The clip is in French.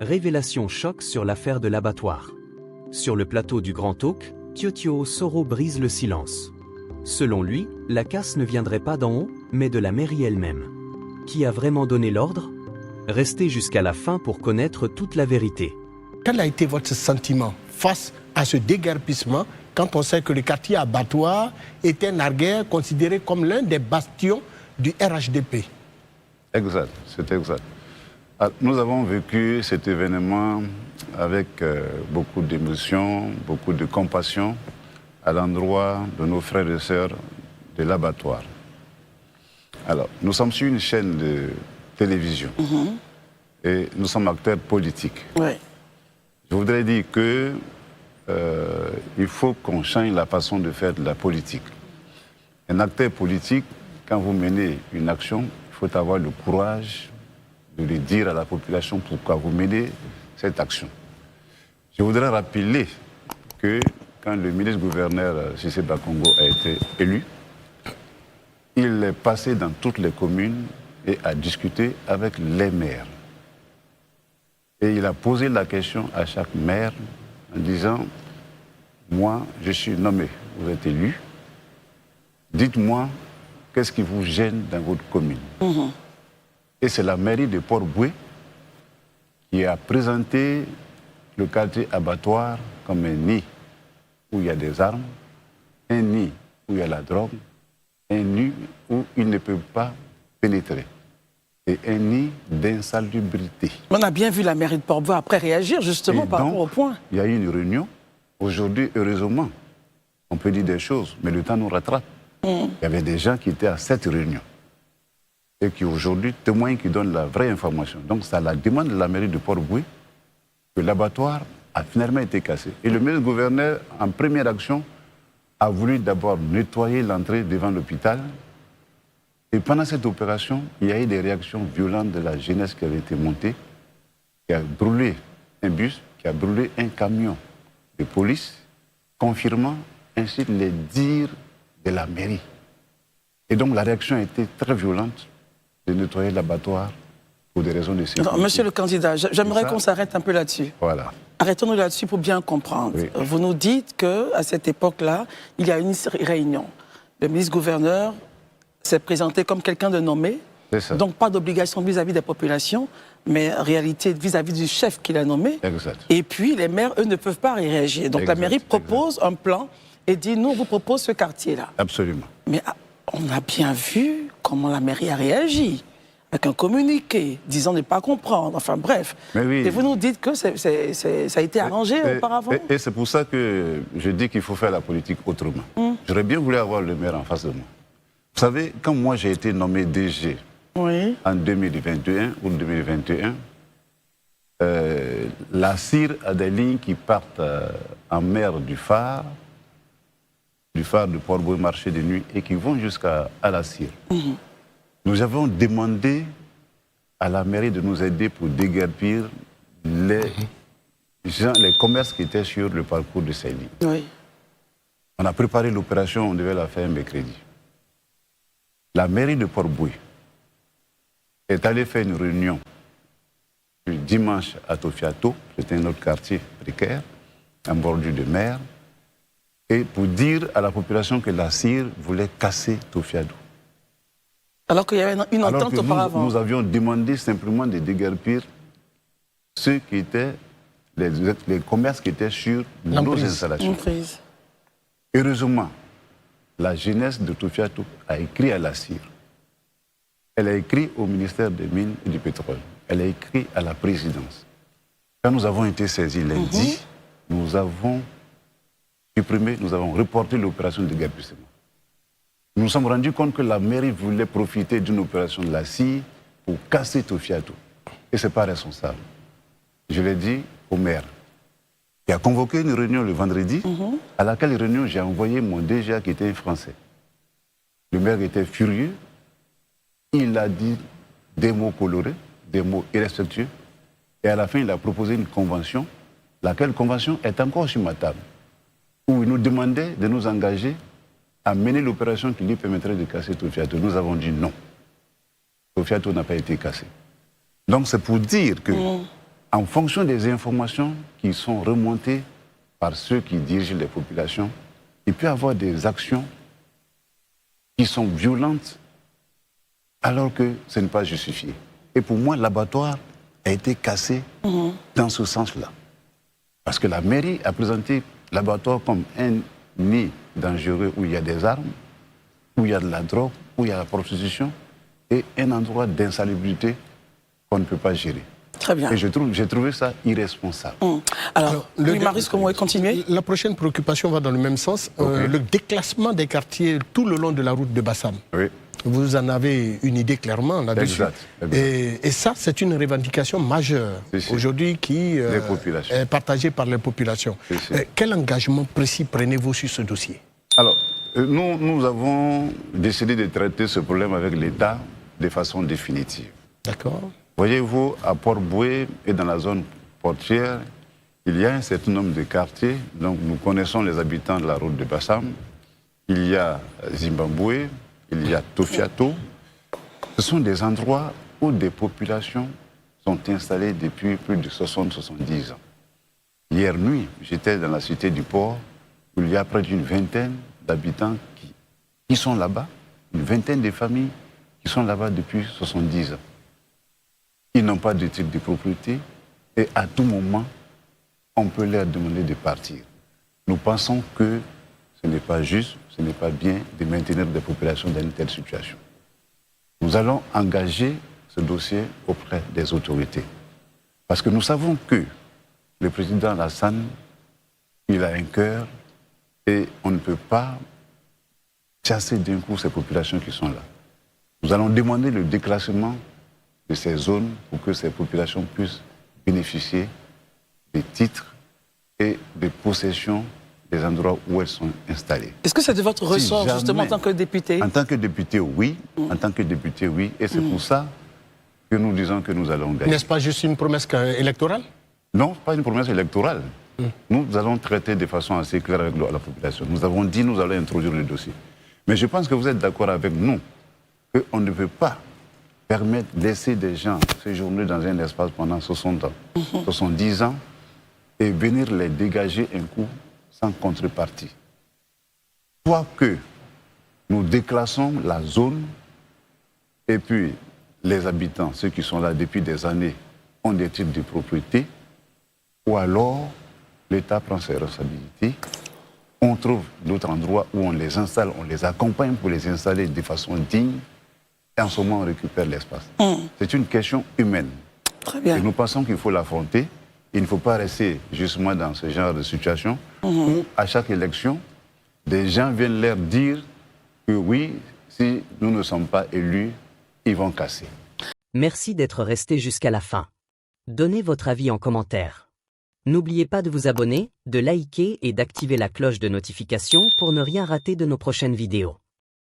Révélation choc sur l'affaire de l'abattoir. Sur le plateau du Grand Talk, Tiotiao Soro brise le silence. Selon lui, la casse ne viendrait pas d'en haut, mais de la mairie elle-même. Qui a vraiment donné l'ordre? Restez jusqu'à la fin pour connaître toute la vérité. Quel a été votre sentiment face à ce déguerpissement quand on sait que le quartier abattoir était naguère considéré comme l'un des bastions du RHDP? Exact, c'est exact. Nous avons vécu cet événement avec beaucoup d'émotion, beaucoup de compassion à l'endroit de nos frères et sœurs de l'abattoir. Alors, nous sommes sur une chaîne de télévision et nous sommes acteurs politiques. Ouais. Je voudrais dire que il faut qu'on change la façon de faire de la politique. Un acteur politique, quand vous menez une action, il faut avoir le courage de le dire à la population pourquoi vous menez cette action. Je voudrais rappeler que quand le ministre-gouverneur Cissé Bakongo a été élu, il est passé dans toutes les communes et a discuté avec les maires. Et il a posé la question à chaque maire en disant « Moi, je suis nommé, vous êtes élu. Dites-moi, qu'est-ce qui vous gêne dans votre commune ?» Et c'est la mairie de Port-Boué qui a présenté le quartier abattoir comme un nid où il y a des armes, un nid où il y a la drogue, un nid où ils ne peuvent pas pénétrer et un nid d'insalubrité. On a bien vu la mairie de Port-Boué après réagir justement par rapport au point. Il y a eu une réunion. Aujourd'hui, heureusement, on peut dire des choses, mais le temps nous rattrape. Il y avait des gens qui étaient à cette réunion et qui aujourd'hui témoignent, qui donnent la vraie information. Donc c'est à la demande de la mairie de Port-Boué que l'abattoir a finalement été cassé. Et le ministre-gouverneur, en première action, a voulu d'abord nettoyer l'entrée devant l'hôpital. Et pendant cette opération, il y a eu des réactions violentes de la jeunesse qui avait été montée, qui a brûlé un bus, qui a brûlé un camion de police, confirmant ainsi les dires de la mairie. Et donc la réaction a été très violente de nettoyer l'abattoir pour des raisons de sécurité. Non, monsieur le candidat, j'aimerais qu'on s'arrête un peu là-dessus. Voilà. Arrêtons-nous là-dessus pour bien comprendre. Oui. Vous nous dites qu'à cette époque-là, il y a une réunion. Le ministre-gouverneur s'est présenté comme quelqu'un de nommé, donc pas d'obligation vis-à-vis des populations, mais en réalité vis-à-vis du chef qu'il a nommé. Exact. Et puis les maires, eux, ne peuvent pas y réagir. Donc la mairie propose un plan et dit, nous, on vous propose ce quartier-là. Absolument. Mais on a bien vu comment la mairie a réagi, avec un communiqué, disant ne pas comprendre, enfin bref. Mais oui. Et vous nous dites que ça a été arrangé auparavant. Et c'est pour ça que je dis qu'il faut faire la politique autrement. J'aurais bien voulu avoir le maire en face de moi. Vous savez, quand moi j'ai été nommé DG en 2021 ou 2021, la CIR a des lignes qui partent en mer du phare de Port-Boué marché de nuit et qui vont jusqu'à la CIR. Nous avons demandé à la mairie de nous aider pour déguerpir les commerces qui étaient sur le parcours de ces lignes. Oui. On a préparé l'opération, on devait la faire mercredi. La mairie de Port-Boué est allée faire une réunion le dimanche à Tofiato, c'était un autre quartier précaire, en bordure de mer, et pour dire à la population que la CIR voulait casser Tofiato. Alors qu'il y avait une entente auparavant. Nous avions demandé simplement de déguerpir ceux qui étaient, les commerces qui étaient sur nos installations. Heureusement, la jeunesse de Tofiato a écrit à la CIR. Elle a écrit au ministère des Mines et du Pétrole. Elle a écrit à la présidence. Quand nous avons été saisis lundi, nous avons supprimé, nous avons reporté l'opération de déguerpissement. Nous nous sommes rendus compte que la mairie voulait profiter d'une opération de la CIR pour casser Tofiato. Et ce n'est pas responsable. Je l'ai dit au maire, qui a convoqué une réunion le vendredi, à laquelle réunion j'ai envoyé mon DGA qui était un Français. Le maire était furieux. Il a dit des mots colorés, des mots irrespectueux. Et à la fin, il a proposé une convention, laquelle convention est encore sur ma table, où il nous demandait de nous engager à mener l'opération qui lui permettrait de casser Tofiato. Nous avons dit non. Tofiato n'a pas été cassé. Donc c'est pour dire que en fonction des informations qui sont remontées par ceux qui dirigent les populations, il peut y avoir des actions qui sont violentes alors que ce n'est pas justifié. Et pour moi, l'abattoir a été cassé dans ce sens-là. Parce que la mairie a présenté l'abattoir comme un nid dangereux où il y a des armes, où il y a de la drogue, où il y a la prostitution, et un endroit d'insalubrité qu'on ne peut pas gérer. Très bien. Et j'ai trouvé ça irresponsable. Alors, Louis-Marie, comment vous continuer? La prochaine préoccupation va dans le même sens. Le déclassement des quartiers tout le long de la route de Bassam. Oui. Vous en avez une idée clairement là-dessus. Exact. Et ça, c'est une revendication majeure aujourd'hui qui est partagée par les populations. Quel engagement précis prenez-vous sur ce dossier? Alors, nous avons décidé de traiter ce problème avec l'État de façon définitive. D'accord. Voyez-vous, à Port-Boué et dans la zone portière, il y a un certain nombre de quartiers. Donc, nous connaissons les habitants de la route de Bassam. Il y a Zimbabwe, il y a Tofiato. Ce sont des endroits où des populations sont installées depuis plus de 60-70 ans. Hier nuit, j'étais dans la cité du port, où il y a près d'une vingtaine d'habitants qui sont là-bas, une vingtaine de familles qui sont là-bas depuis 70 ans. Ils n'ont pas de titre de propriété et à tout moment, on peut leur demander de partir. Nous pensons que ce n'est pas juste, ce n'est pas bien de maintenir des populations dans une telle situation. Nous allons engager ce dossier auprès des autorités. Parce que nous savons que le président Alassane, il a un cœur et on ne peut pas chasser d'un coup ces populations qui sont là. Nous allons demander le déclassement de ces zones pour que ces populations puissent bénéficier des titres et des possessions des endroits où elles sont installées. Est-ce que c'est de votre ressort, justement, en tant que député? En tant que député, oui. En tant que député, oui. Et c'est pour ça que nous disons que nous allons gagner. N'est-ce pas juste une promesse électorale? Non, pas une promesse électorale. Nous allons traiter de façon assez claire avec la population. Nous avons dit que nous allons introduire le dossier. Mais je pense que vous êtes d'accord avec nous qu'on ne peut pas permettre de laisser des gens séjourner dans un espace pendant 60 ans, 70 ans, et venir les dégager un coup sans contrepartie. Soit que nous déclassons la zone, et puis les habitants, ceux qui sont là depuis des années, ont des titres de propriété, ou alors l'État prend ses responsabilités, on trouve d'autres endroits où on les installe, on les accompagne pour les installer de façon digne, et en ce moment on récupère l'espace. C'est une question humaine. Très bien. Et nous pensons qu'il faut l'affronter. Il ne faut pas rester justement dans ce genre de situation où à chaque élection, des gens viennent leur dire que oui, si nous ne sommes pas élus, ils vont casser. Merci d'être resté jusqu'à la fin. Donnez votre avis en commentaire. N'oubliez pas de vous abonner, de liker et d'activer la cloche de notification pour ne rien rater de nos prochaines vidéos.